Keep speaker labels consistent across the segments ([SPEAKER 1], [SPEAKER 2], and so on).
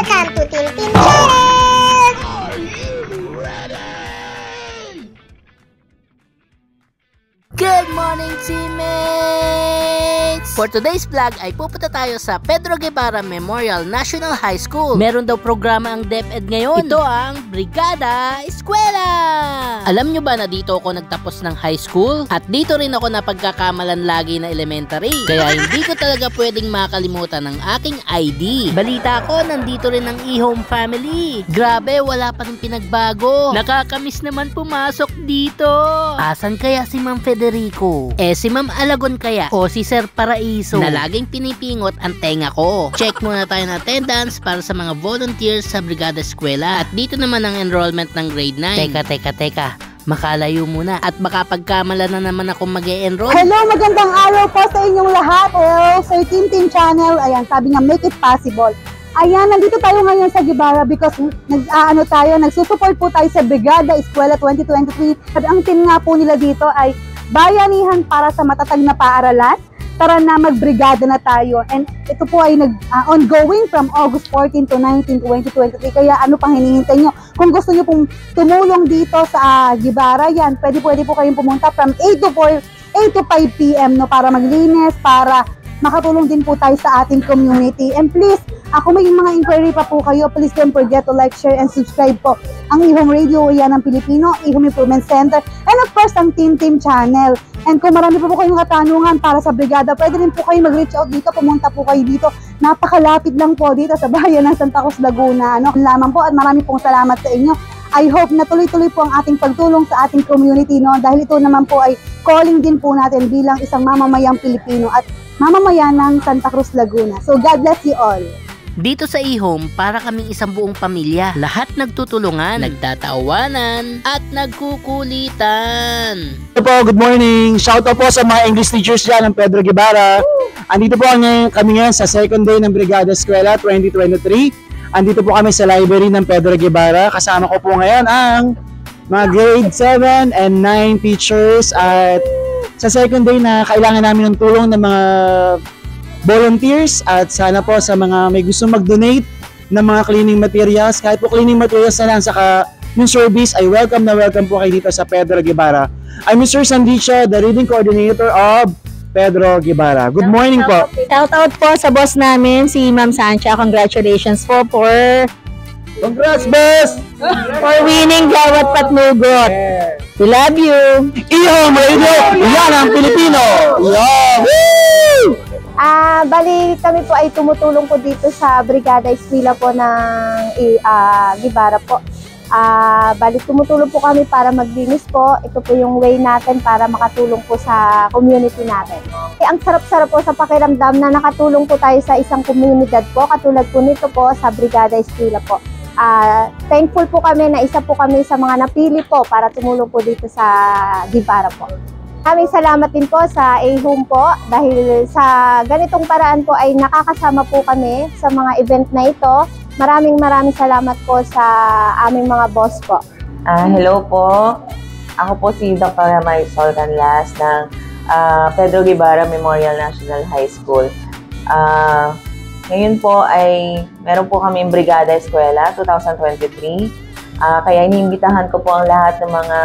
[SPEAKER 1] Welcome to Team Team Channel!
[SPEAKER 2] Good morning, teammates! For today's vlog ay pupunta tayo sa Pedro Guevara Memorial National High School. Meron daw programa ang DepEd ngayon. Ito ang Brigada Eskwela! Alam nyo ba na dito ako nagtapos ng high school? At dito rin ako napagkakamalan lagi na elementary. Kaya hindi ko talaga pwedeng makalimutan ang aking ID. Balita ko, nandito rin ang eHome family. Grabe, wala pa rin pinagbago. Nakakamiss naman pumasok dito. Asan kaya si Ma'am Federico? Si Ma'am Alagon kaya? O si Sir Paraiso na laging pinipingot ang tenga ko? Check muna tayo ng attendance para sa mga volunteers sa Brigada Eskwela. At dito naman ang enrollment ng grade 9. Teka. Makalayo muna at baka pagkamala na naman ako mag-e-enroll.
[SPEAKER 3] Hello, magandang araw po sa inyong lahat. Sa Team Team Channel, ayan, sabi nga make it possible. Ayan, nandito tayo ngayon sa Guevara because nagsusupport po tayo sa Brigada Eskwela 2023. At ang team nga po nila dito ay bayanihan para sa matatag na paaralan. Tara na, magbrigada na tayo. And ito po ay ongoing from August 14 to 19, 2023. Kaya ano pang hinihintay nyo? Kung gusto nyo pong tumulong dito sa Guevara, yan, pwede po kayong pumunta from 8 to 5 p.m. no, para maglinis, para makatulong din po tayo sa ating community. And please, kung may mga inquiry pa po kayo, please don't forget to like, share, and subscribe po. Ang eHome Radio, yan ang Pilipino, eHome Improvement Center, and of course, ang Team Team Channel. And kung marami pa po kayong katanungan para sa brigada, pwede rin po kayo mag-reach out dito, pumunta po kayo dito. Napakalapit lang po dito sa bayan ng Santa Cruz, Laguna. Lamang po at marami pong salamat sa inyo. I hope na tuloy-tuloy po ang ating pagtulong sa ating community, no? Dahil ito naman po ay calling din po natin bilang isang mamamayang Pilipino at mamamayan ng Santa Cruz, Laguna. So God bless you all.
[SPEAKER 2] Dito sa eHome, para kaming isang buong pamilya. Lahat nagtutulungan, nagtatawanan, at nagkukulitan.
[SPEAKER 4] Hello po, good morning. Shout out po sa mga English teachers dyan ng Pedro Guevara. Andito po kami ngayon sa second day ng Brigada Eskwela 2023. Andito po kami sa library ng Pedro Guevara. Kasama ko po ngayon ang mga grade 7 and 9 teachers. At sa second day na kailangan namin ng tulong ng mga volunteers at sana po sa mga may gusto mag-donate ng mga cleaning materials, kahit po cleaning materials na lang, saka yung service ay welcome na welcome po kayo dito sa Pedro Guevara. I'm Mr. Sandicha, the reading coordinator of Pedro Guevara. Good morning po.
[SPEAKER 3] Shout out po sa boss namin, si Ma'am Sancha. Congratulations po
[SPEAKER 4] Congrats, boss!
[SPEAKER 3] for winning Gawat Patnugot. We love you.
[SPEAKER 4] eHome Radio, yan ang Pilipino! Yeah. Woo!
[SPEAKER 5] Bali kami po ay tumutulong po dito sa Brigada Eskwela po ng Guevara po. Bali tumutulong po kami para maglinis po. Ito po yung way natin para makatulong po sa community natin. Ang sarap-sarap po sa pakiramdam na nakatulong po tayo sa isang komunidad po, katulad po nito po sa Brigada Eskwela po. Thankful po kami na isa po kami sa mga napili po para tumulong po dito sa Guevara po. Maraming salamat din po sa eHome po dahil sa ganitong paraan po ay nakakasama po kami sa mga event na ito. Maraming salamat po sa aming mga boss po.
[SPEAKER 6] Hello po. Ako po si Dr. Marisol Canlas ng Pedro Guevara Memorial National High School. Ngayon po ay meron po kami Brigada Eskwela 2023. Kaya iniimbitahan ko po ang lahat ng mga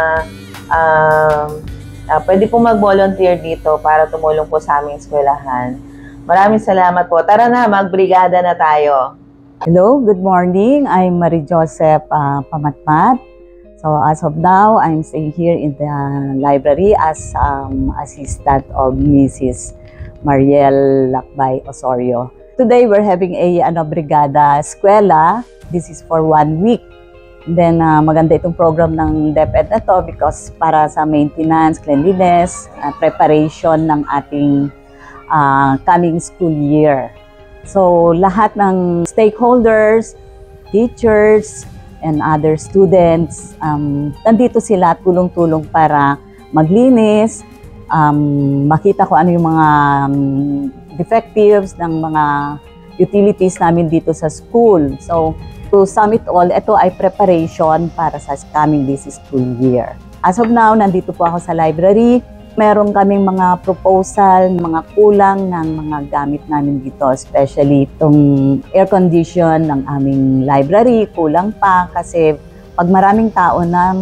[SPEAKER 6] pwede po mag-volunteer dito para tumulong po sa aming eskwelahan. Maraming salamat po. Tara na, magbrigada na tayo.
[SPEAKER 7] Hello, good morning. I'm Marie Joseph Pamatmat. So as of now, I'm staying here in the library as assistant of Mrs. Mariel Lakbay Osorio. Today, we're having a Brigada Eskwela. This is for 1 week. Then, maganda itong program ng DepEd na to because para sa maintenance, cleanliness, preparation ng ating coming school year. So, lahat ng stakeholders, teachers, and other students, nandito sila tulong-tulong para maglinis, makita ko ano yung mga defectives ng mga utilities namin dito sa school. So, to sum it all, ito ay preparation para sa coming this school year. As of now, nandito po ako sa library meron kaming mga proposal, mga kulang ng mga gamit namin dito, especially itong air condition ng aming library, kulang pa kasi pag maraming tao na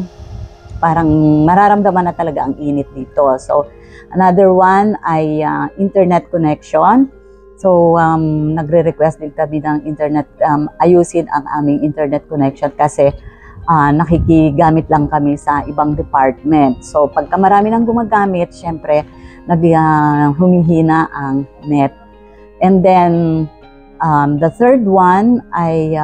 [SPEAKER 7] parang mararamdaman na talaga ang init dito. So another one ay internet connection. So nagre-request din kami ng internet, ayusin ang aming internet connection kasi nakikigamit lang kami sa ibang department. So pagka marami nang gumagamit, syempre humihina ang net. And then the third one ay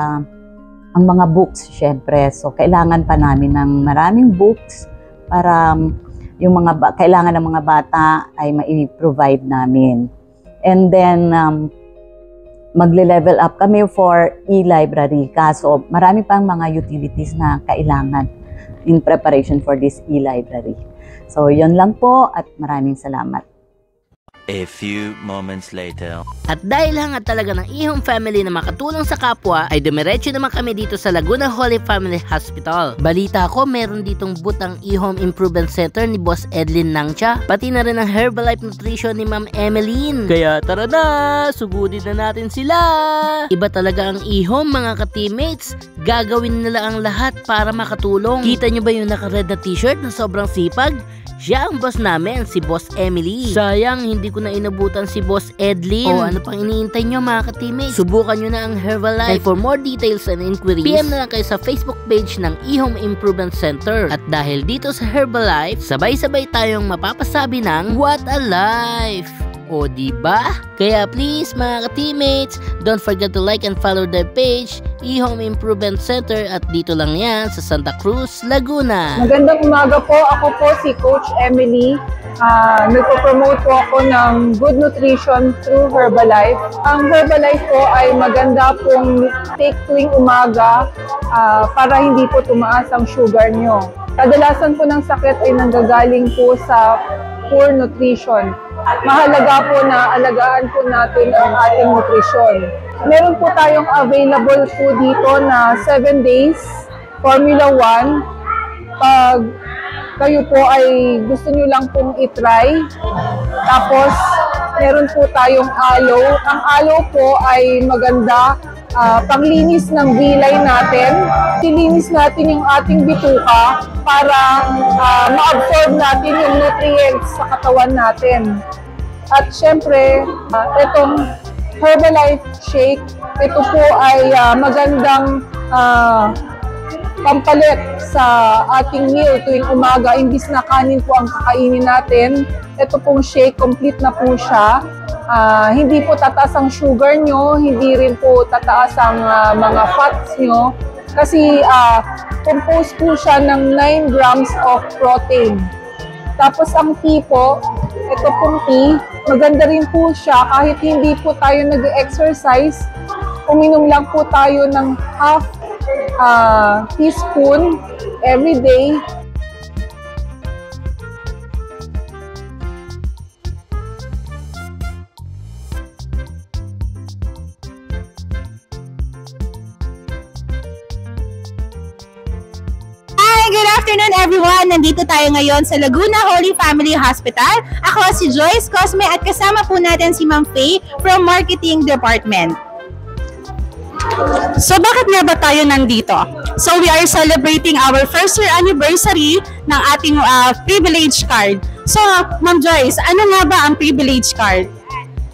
[SPEAKER 7] ang mga books, syempre. So kailangan pa namin ng maraming books para yung mga kailangan ng mga bata ay mai-provide namin. And then magle-level up kami for e-library. Kaso marami pang mga utilities na kailangan in preparation for this e-library. So yun lang po at maraming salamat.
[SPEAKER 8] A few moments later.
[SPEAKER 2] At dahil hanga talaga ng Ihom family na makatulong sa kapwa, ay dumiretso naman kami dito sa Laguna Holy Family Hospital. Balita ko, meron ditong butang Ihom Improvement Center ni Boss Edlin Nangcha, pati na rin ang Herbalife Nutrition ni Ma'am Emeline. Kaya tara na, sugudin na natin sila! Iba talaga ang Ihom mga ka-teammates. Gagawin nila ang lahat para makatulong. Kita nyo ba yung naka-red na t-shirt na sobrang sipag? Siya ang boss namin, si Boss Emily. Sayang, hindi ko na inabutan si Boss Edlin. O ano pang iniintay nyo mga ka-teammates? Subukan nyo na ang Herbalife. And for more details and inquiries, PM na lang kayo sa Facebook page ng Ihom Improvement Center. At dahil dito sa Herbalife, sabay-sabay tayong mapapasabi ng What a Life! O diba? Kaya please mga ka-teammates, don't forget to like and follow their page, Ihom Improvement Center, at dito lang yan sa Santa Cruz, Laguna.
[SPEAKER 9] Magandang umaga po. Ako po si Coach Emily. Nagpo-promote po ako ng good nutrition through Herbalife. Ang Herbalife po ay maganda pong take tuwing umaga para hindi po tumaas ang sugar nyo. Kadalasan po ng sakit ay nanggagaling po sa poor nutrition. Mahalaga po na alagaan po natin ang ating nutrisyon. Meron po tayong available po dito na 7 days Formula 1. Pag kayo po ay gusto nyo lang pong itry. Tapos meron po tayong aloe. Ang aloe po ay maganda panglinis ng vilay natin. Silinis natin yung ating bituka para ma-absorb natin yung nutrients sa katawan natin. At syempre, itong Herbalife Shake, ito po ay magandang pampalit sa ating meal tuwing umaga. Imbis na kanin po ang kakainin natin, ito pong shake, complete na po siya. Hindi po tataas ang sugar nyo, hindi rin po tataas ang mga fats nyo. Kasi composed po siya ng 9 grams of protein. Tapos ang tea po, ito pong tea, maganda rin po siya kahit hindi po tayo nag-exercise. Uminom lang po tayo ng half teaspoon every day.
[SPEAKER 1] Good afternoon everyone! Nandito tayo ngayon sa Laguna Holy Family Hospital. Ako si Joyce Cosme at kasama po natin si Ma'am Faye from Marketing Department. So bakit nga ba tayo nandito? So we are celebrating our first year anniversary ng ating privilege card. So Ma'am Joyce, ano nga ba ang privilege card?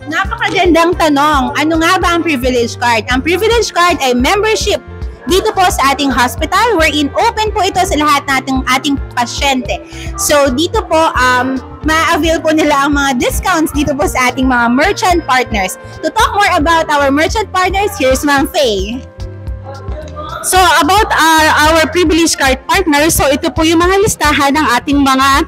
[SPEAKER 1] Napakagandang tanong. Ano nga ba ang privilege card? Ang privilege card ay membership dito po sa ating hospital, wherein open po ito sa lahat nating ating pasyente. So dito po, ma-avail po nila ang mga discounts dito po sa ating mga merchant partners. To talk more about our merchant partners, here's Ma'am Faye. So about our privilege card partners, so ito po yung mga listahan ng ating mga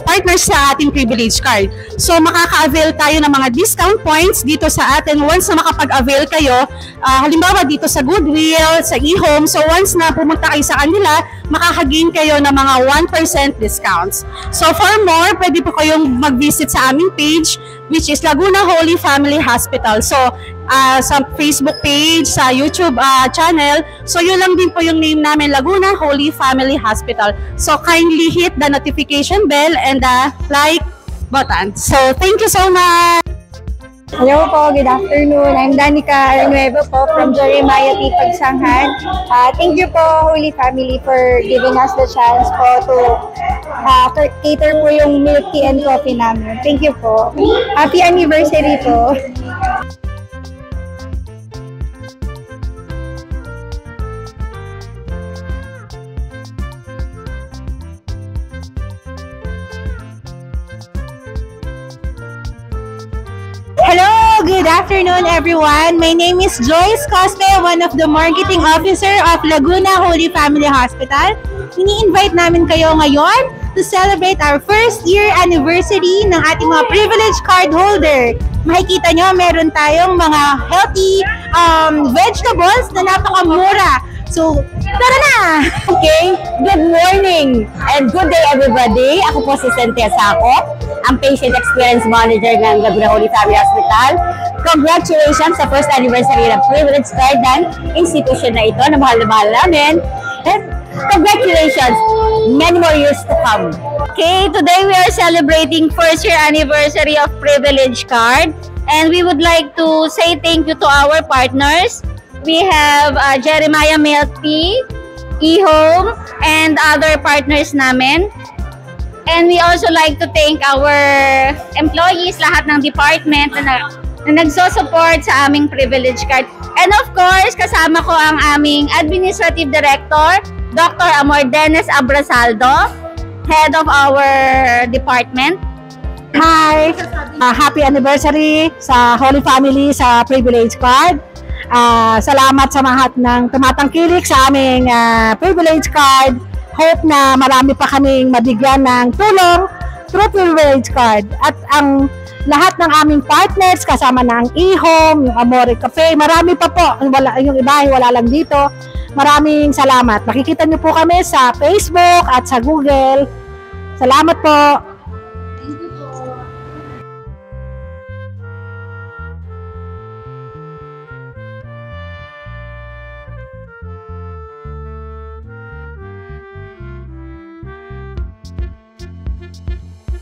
[SPEAKER 1] partners sa ating privilege card. So makaka-avail tayo ng mga discount points dito sa atin once na makapag-avail kayo. Halimbawa dito sa Goodwill, sa eHome, so once na pumunta kayo sa kanila, makaka-gain kayo ng mga 1% discounts. So for more, pwede po kayong mag-visit sa aming page which is Laguna Holy Family Hospital. So, sa Facebook page, sa YouTube channel, so yun lang din po yung name namin, Laguna Holy Family Hospital. So, kindly hit the notification bell and the like button. So, thank you so much!
[SPEAKER 10] Hello po, good afternoon. I'm Danica Renuevo po from Jeremiah T. Pagsanghan. Thank you po, Holy Family, for giving us the chance po to cater po yung milk tea and coffee namin. Thank you po. Happy anniversary po.
[SPEAKER 11] Hello, good afternoon everyone. My name is Joyce Cosme, one of the marketing officer of Laguna Holy Family Hospital. Ini-invite namin kayo ngayon to celebrate our first year anniversary ng ating mga privilege card holder. Makikita nyo, meron tayong mga healthy vegetables na napakamura. So, tara na!
[SPEAKER 12] Okay, good morning and good day everybody. Ako po si Cynthia Saco, ang Patient Experience Manager ng Laguna Holy Family Hospital. Congratulations sa first anniversary ng Privilege Card ng institution na ito na mahal namin. And congratulations! Many more years to come.
[SPEAKER 11] Okay, today we are celebrating first year anniversary of Privilege Card. And we would like to say thank you to our partners. We have Jeremiah Milk Tea, eHome, and other partners namin. And we also like to thank our employees, lahat ng department na nagso-support sa aming privilege card. And of course, kasama ko ang aming Administrative Director, Dr. Amor Dennis Abrasaldo, Head of our department.
[SPEAKER 3] Hi! Happy anniversary sa Holy Family sa privilege card. Salamat sa lahat ng tumatangkilik sa aming privilege card. Hope na marami pa kaming mabigyan ng tulong through privilege card. At ang lahat ng aming partners, kasama na ang eHome, yung Amore Cafe, marami pa po. Yung iba ay wala lang dito. Maraming salamat. Makikita niyo po kami sa Facebook at sa Google. Salamat po.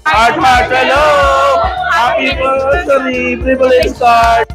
[SPEAKER 13] Heart, hello! Happy anniversary, Privilege Card!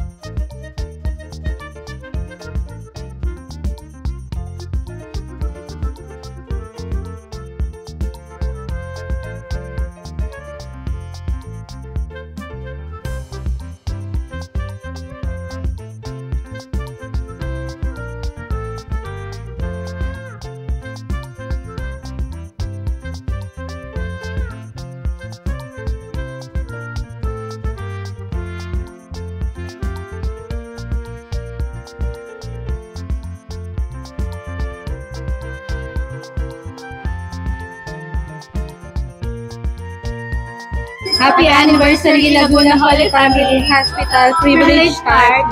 [SPEAKER 10] Happy anniversary, Laguna Holy Family Hospital Privilege Card.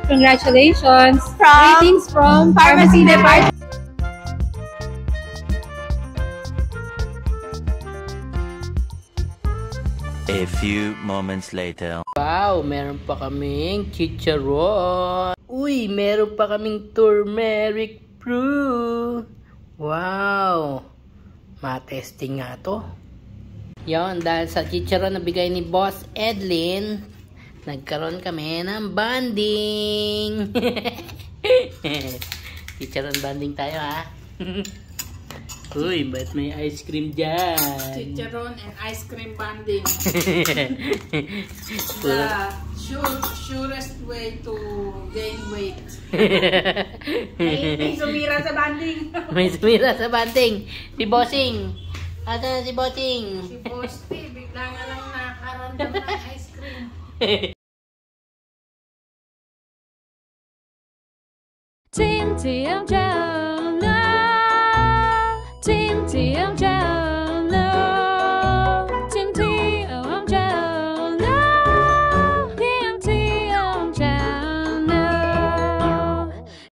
[SPEAKER 10] Congratulations. Greetings from Pharmacy Department.
[SPEAKER 8] A few moments later.
[SPEAKER 2] Wow, meron pa kaming chicharon. Uy, meron pa kaming turmeric brew. Wow. Ma-testing nga to. Yon, dahil sa chicharon na bigay ni Boss Edlin, nagkaroon kami ng banding. Chicharon banding tayo, ha? Uy, ba't may ice cream dyan?
[SPEAKER 14] Chicharon and ice cream banding. The surest way to gain weight. May sumira sa banding.
[SPEAKER 2] May sumira sa banding. Si Bossing. Asa na si Bossing?
[SPEAKER 14] Si Bossing, bigla nga lang nakaramdam ng ice cream.
[SPEAKER 15] Team TMJ.